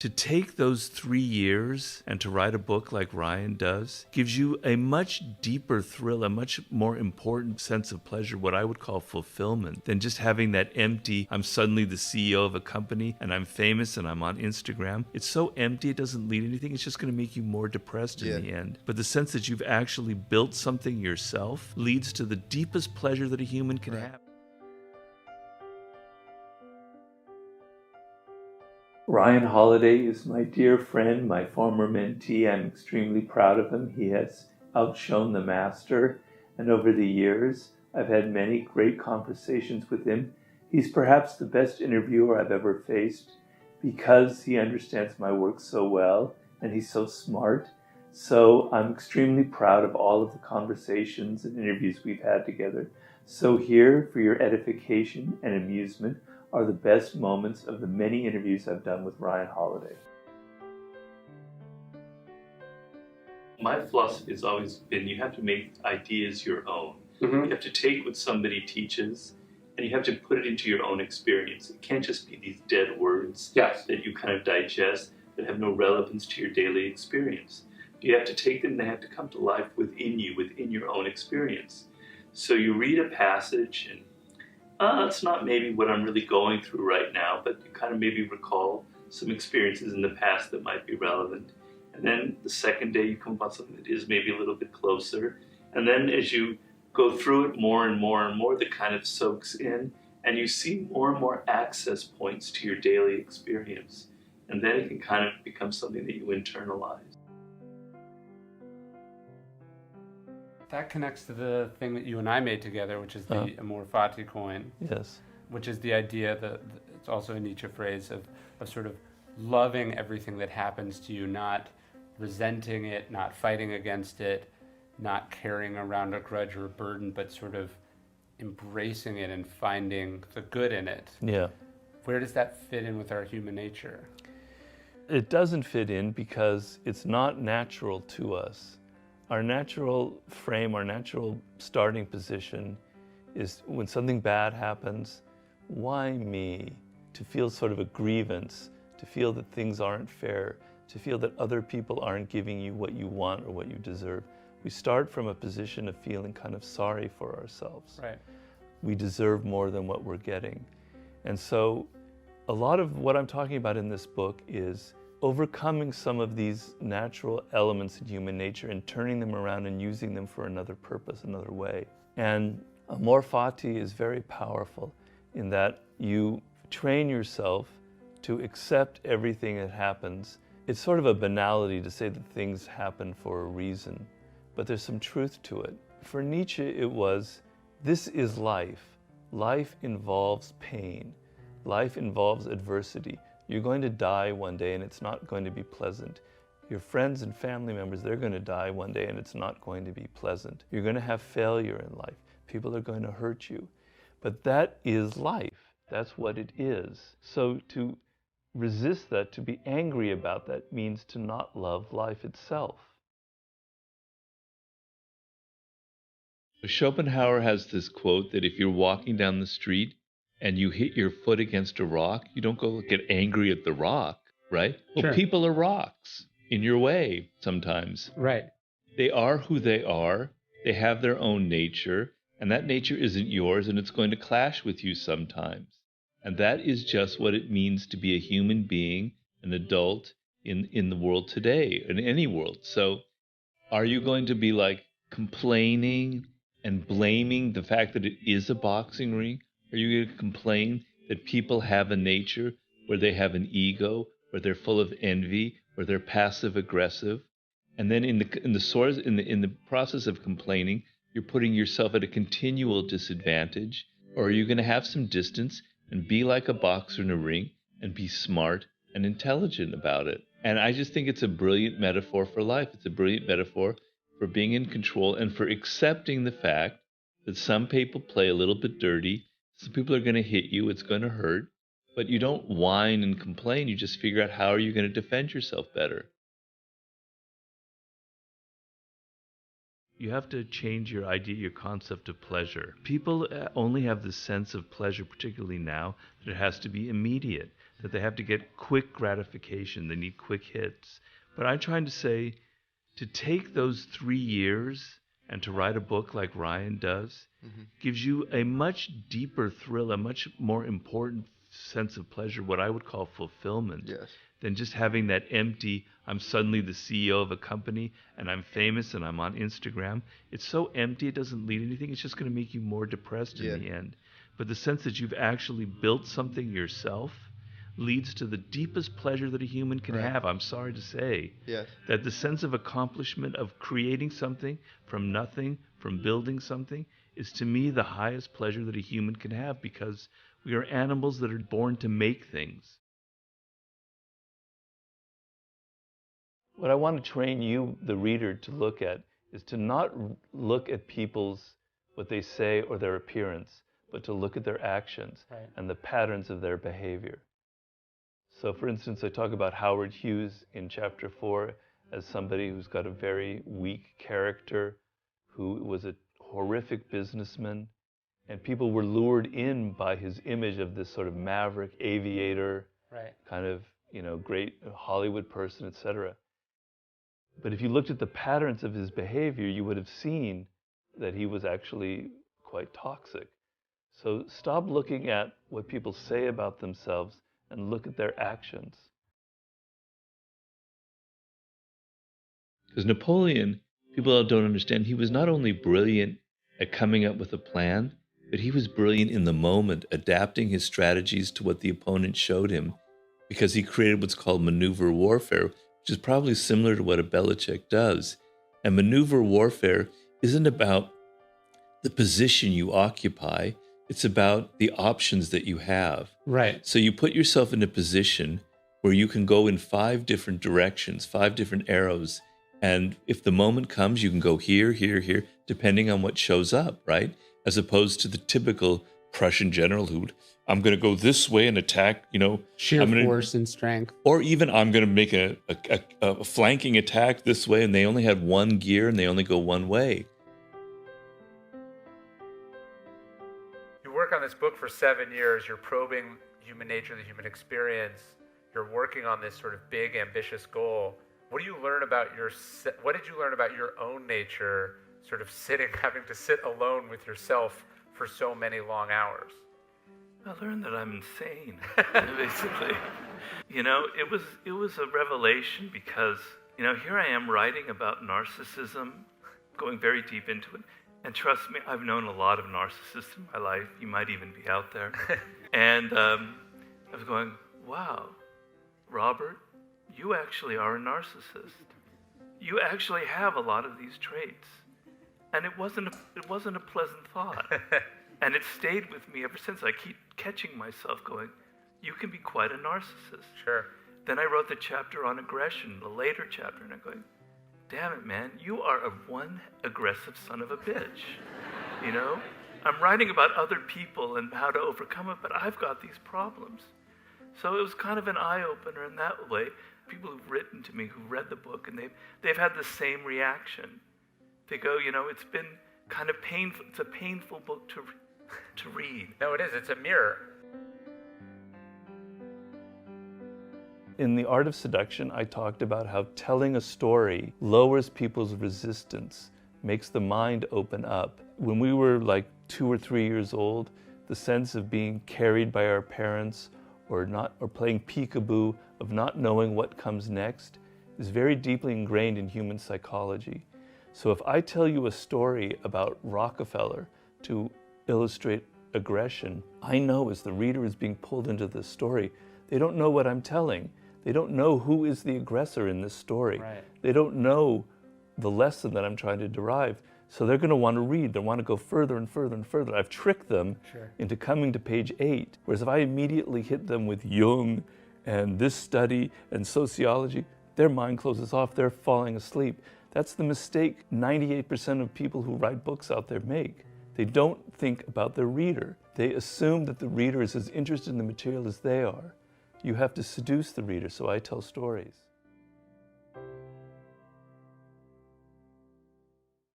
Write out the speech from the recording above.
To take those 3 years and to write a book like Ryan does gives you a much deeper thrill, a much more important sense of pleasure, what I would call fulfillment, than just having that empty, I'm suddenly the CEO of a company and I'm famous and I'm on Instagram. It's so empty, it doesn't lead anything. It's just going to make you more depressed in the end. But the sense that you've actually built something yourself leads to the deepest pleasure that a human can have. Ryan Holiday is my dear friend, my former mentee. I'm extremely proud of him. He has outshone the master, and over the years, I've had many great conversations with him. He's perhaps the best interviewer I've ever faced because he understands my work so well, and he's so smart. So I'm extremely proud of all of the conversations and interviews we've had together. So here, for your edification and amusement, are the best moments of the many interviews I've done with Ryan Holiday. My philosophy has always been you have to make ideas your own. Mm-hmm. You have to take what somebody teaches and you have to put it into your own experience. It can't just be these dead words that you kind of digest that have no relevance to your daily experience. You have to take them, they have to come to life within you, within your own experience. So you read a passage and it's not maybe what I'm really going through right now, but you kind of maybe recall some experiences in the past that might be relevant. And then the second day you come upon something that is maybe a little bit closer. And then as you go through it more and more and more, that kind of soaks in and you see more and more access points to your daily experience. And then it can kind of become something that you internalize. That connects to the thing that you and I made together, which is the Amor Fati coin. Yes. Which is the idea that it's also a Nietzsche phrase of sort of loving everything that happens to you, not resenting it, not fighting against it, not carrying around a grudge or a burden, but sort of embracing it and finding the good in it. Yeah. Where does that fit in with our human nature? It doesn't fit in because it's not natural to us. Our natural frame, our natural starting position is when something bad happens, why me? To feel sort of a grievance, to feel that things aren't fair, to feel that other people aren't giving you what you want or what you deserve. We start from a position of feeling kind of sorry for ourselves. Right. We deserve more than what we're getting. And so a lot of what I'm talking about in this book is overcoming some of these natural elements in human nature and turning them around and using them for another purpose, another way. And Amor Fati is very powerful in that you train yourself to accept everything that happens. It's sort of a banality to say that things happen for a reason, but there's some truth to it. For Nietzsche, it was, this is life. Life involves pain. Life involves adversity. You're going to die one day and it's not going to be pleasant. Your friends and family members, they're going to die one day and it's not going to be pleasant. You're going to have failure in life. People are going to hurt you. But that is life. That's what it is. So to resist that, to be angry about that, means to not love life itself. Schopenhauer has this quote that if you're walking down the street and you hit your foot against a rock, you don't go get angry at the rock, right? Well, Sure. People are rocks in your way sometimes. Right. They are who they are. They have their own nature, and that nature isn't yours, and it's going to clash with you sometimes. And that is just what it means to be a human being, an adult in the world today, in any world. So are you going to be like complaining and blaming the fact that it is a boxing ring? Are you going to complain that people have a nature where they have an ego, where they're full of envy, where they're passive aggressive? And then in the process of complaining, you're putting yourself at a continual disadvantage. Or are you going to have some distance and be like a boxer in a ring and be smart and intelligent about it? And I just think it's a brilliant metaphor for life. It's a brilliant metaphor for being in control and for accepting the fact that some people play a little bit dirty. Some people are going to hit you. It's going to hurt. But you don't whine and complain. You just figure out how are you going to defend yourself better. You have to change your idea, your concept of pleasure. People only have the sense of pleasure, particularly now, that it has to be immediate. that they have to get quick gratification. They need quick hits. But I'm trying to say, to take those 3 years and to write a book like Ryan does gives you a much deeper thrill, a much more important sense of pleasure, what I would call fulfillment, than just having that empty, I'm suddenly the CEO of a company and I'm famous and I'm on Instagram. It's so empty, it doesn't lead anything. It's just going to make you more depressed in the end. But the sense that you've actually built something yourself leads to the deepest pleasure that a human can have. I'm sorry to say that the sense of accomplishment of creating something from nothing, from building something, is to me the highest pleasure that a human can have, because we are animals that are born to make things. What I want to train you, the reader, to look at is to not look at people's, what they say or their appearance, but to look at their actions and the patterns of their behavior. So, for instance, I talk about Howard Hughes in chapter 4 as somebody who's got a very weak character, who was a horrific businessman, and people were lured in by his image of this sort of maverick aviator, kind of, great Hollywood person, etc. But if you looked at the patterns of his behavior, you would have seen that he was actually quite toxic. So stop looking at what people say about themselves and look at their actions. Because Napoleon, people don't understand, he was not only brilliant at coming up with a plan, but he was brilliant in the moment, adapting his strategies to what the opponent showed him, because he created what's called maneuver warfare, which is probably similar to what a Belichick does. And maneuver warfare isn't about the position you occupy, it's about the options that you have. So you put yourself in a position where you can go in 5 different directions, 5 different arrows. And if the moment comes, you can go here, here, here, depending on what shows up, right? As opposed to the typical Prussian general who, I'm going to go this way and attack, sheer force and strength. Or even I'm going to make a flanking attack this way, and they only have 1 gear and they only go one way. You work on this book for 7 years. You're probing human nature, the human experience. You're working on this sort of big, ambitious goal. What did you learn about your own nature, sort of having to sit alone with yourself for so many long hours? I learned that I'm insane, basically. It was a revelation because, here I am writing about narcissism, going very deep into it. And trust me, I've known a lot of narcissists in my life. You might even be out there. And I was going, wow, Robert, you actually are a narcissist. You actually have a lot of these traits. And it wasn't a pleasant thought. And it stayed with me ever since. I keep catching myself going, you can be quite a narcissist. Sure. Then I wrote the chapter on aggression, the later chapter, and I'm going, damn it, man, you are one aggressive son of a bitch. I'm writing about other people and how to overcome it, but I've got these problems. So it was kind of an eye-opener in that way. People who've written to me, who've read the book, and they've had the same reaction. They go, it's been kind of painful. It's a painful book to read. No, it is. It's a mirror. In The Art of Seduction, I talked about how telling a story lowers people's resistance, makes the mind open up. When we were like 2 or 3 years old, the sense of being carried by our parents or playing peekaboo, of not knowing what comes next, is very deeply ingrained in human psychology. So if I tell you a story about Rockefeller to illustrate aggression, I know as the reader is being pulled into this story, they don't know what I'm telling. They don't know who is the aggressor in this story. They don't know the lesson that I'm trying to derive. So they're going to want to read. They want to go further and further and further. I've tricked them into coming to page 8. Whereas if I immediately hit them with Jung and this study and sociology, their mind closes off. They're falling asleep. That's the mistake 98% of people who write books out there make. They don't think about their reader. They assume that the reader is as interested in the material as they are. You have to seduce the reader, so I tell stories.